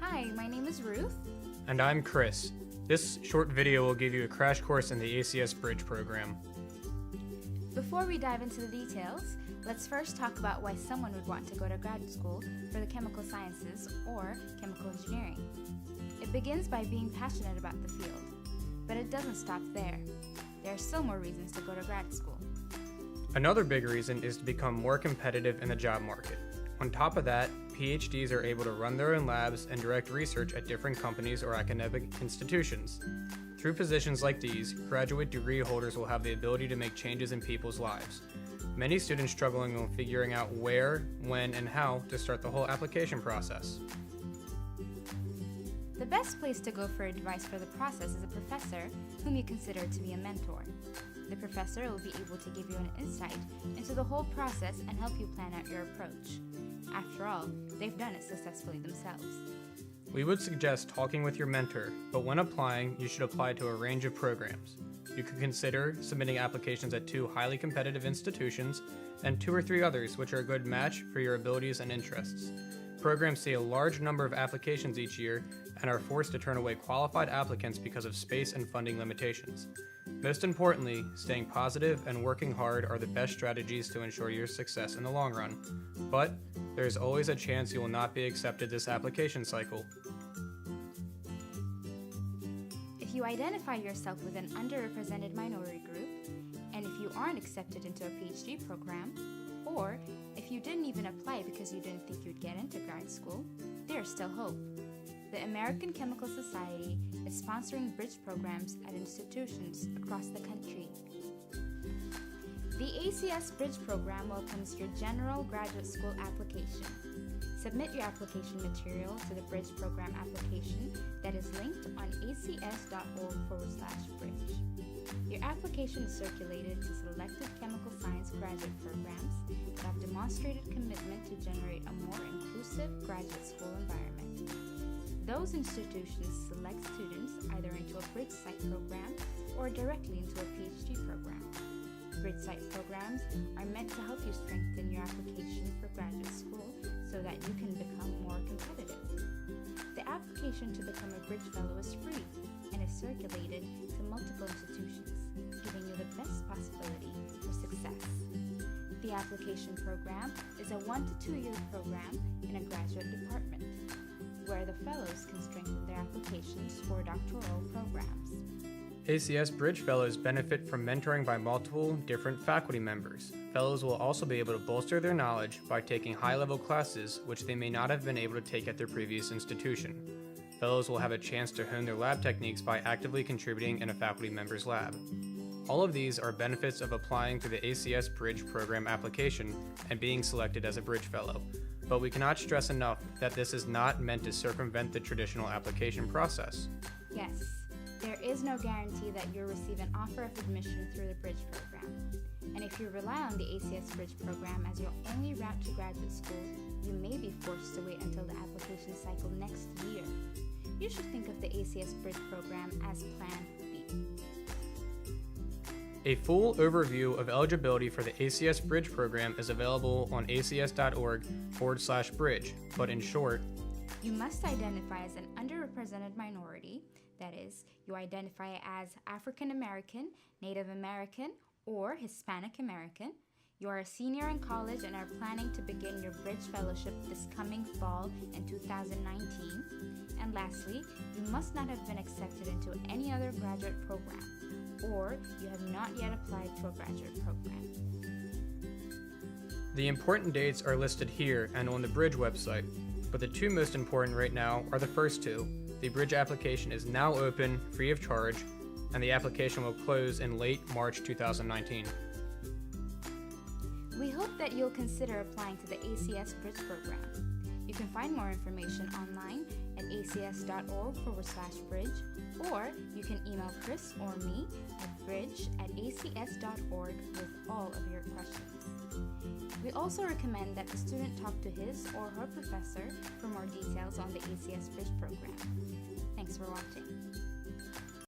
Hi, my name is Ruth. And I'm Chris. This short video will give you a crash course in the ACS Bridge program. Before we dive into the details, let's first talk about why someone would want to go to grad school for the chemical sciences or chemical engineering. It begins by being passionate about the field, but it doesn't stop there. There are still more reasons to go to grad school. Another big reason is to become more competitive in the job market. On top of that, PhDs are able to run their own labs and direct research at different companies or academic institutions. Through positions like these, graduate degree holders will have the ability to make changes in people's lives. Many students struggling with figuring out where, when, and how to start the whole application process. The best place to go for advice for the process is a professor whom you consider to be a mentor. The professor will be able to give you an insight into the whole process and help you plan out your approach. After all, they've done it successfully themselves. We would suggest talking with your mentor, but when applying, you should apply to a range of programs. You could consider submitting applications at 2 highly competitive institutions and 2 or 3 others which are a good match for your abilities and interests. Programs see a large number of applications each year and are forced to turn away qualified applicants because of space and funding limitations. Most importantly, staying positive and working hard are the best strategies to ensure your success in the long run. But there is always a chance you will not be accepted this application cycle. If you identify yourself with an underrepresented minority group, and if you aren't accepted into a PhD program, or if you didn't even apply because you didn't think you'd get into grad school, there's still hope. The American Chemical Society is sponsoring bridge programs at institutions across the country. The ACS Bridge program welcomes your general graduate school application. Submit your application material to the Bridge program application that is linked on acs.org/bridge. Your application is circulated to selected chemical science graduate programs that have demonstrated commitment to generate a more inclusive graduate school environment. Those institutions select students either into a Bridge Site program or directly into a PhD program. Bridge Site programs are meant to help you strengthen your application for graduate school so that you can become more competitive. The application to become a Bridge Fellow is free and is circulated to multiple institutions, giving you the best possibility for success. The application program is a 1 to 2 year program in a graduate department, where the fellows can strengthen their applications for doctoral programs. ACS Bridge Fellows benefit from mentoring by multiple different faculty members. Fellows will also be able to bolster their knowledge by taking high-level classes which they may not have been able to take at their previous institution. Fellows will have a chance to hone their lab techniques by actively contributing in a faculty member's lab. All of these are benefits of applying to the ACS Bridge program application and being selected as a Bridge Fellow. But we cannot stress enough that this is not meant to circumvent the traditional application process. Yes, there is no guarantee that you'll receive an offer of admission through the Bridge program. And if you rely on the ACS Bridge program as your only route to graduate school, you may be forced to wait until the application cycle next year. You should think of the ACS Bridge program as Plan B. A full overview of eligibility for the ACS Bridge program is available on acs.org/bridge, but in short, you must identify as an underrepresented minority, that is, you identify as African American, Native American, or Hispanic American. You are a senior in college and are planning to begin your Bridge Fellowship this coming fall in 2019. And lastly, you must not have been accepted into any other graduate program, or you have not yet applied to a graduate program. The important dates are listed here and on the Bridge website, but the 2 most important right now are the first 2. The Bridge application is now open, free of charge, and the application will close in late March 2019. We hope that you'll consider applying to the ACS Bridge program. You can find more information online at acs.org/bridge, or you can email Chris or me at bridge@acs.org with all of your questions. We also recommend that the student talk to his or her professor for more details on the ACS Bridge program. Thanks for watching.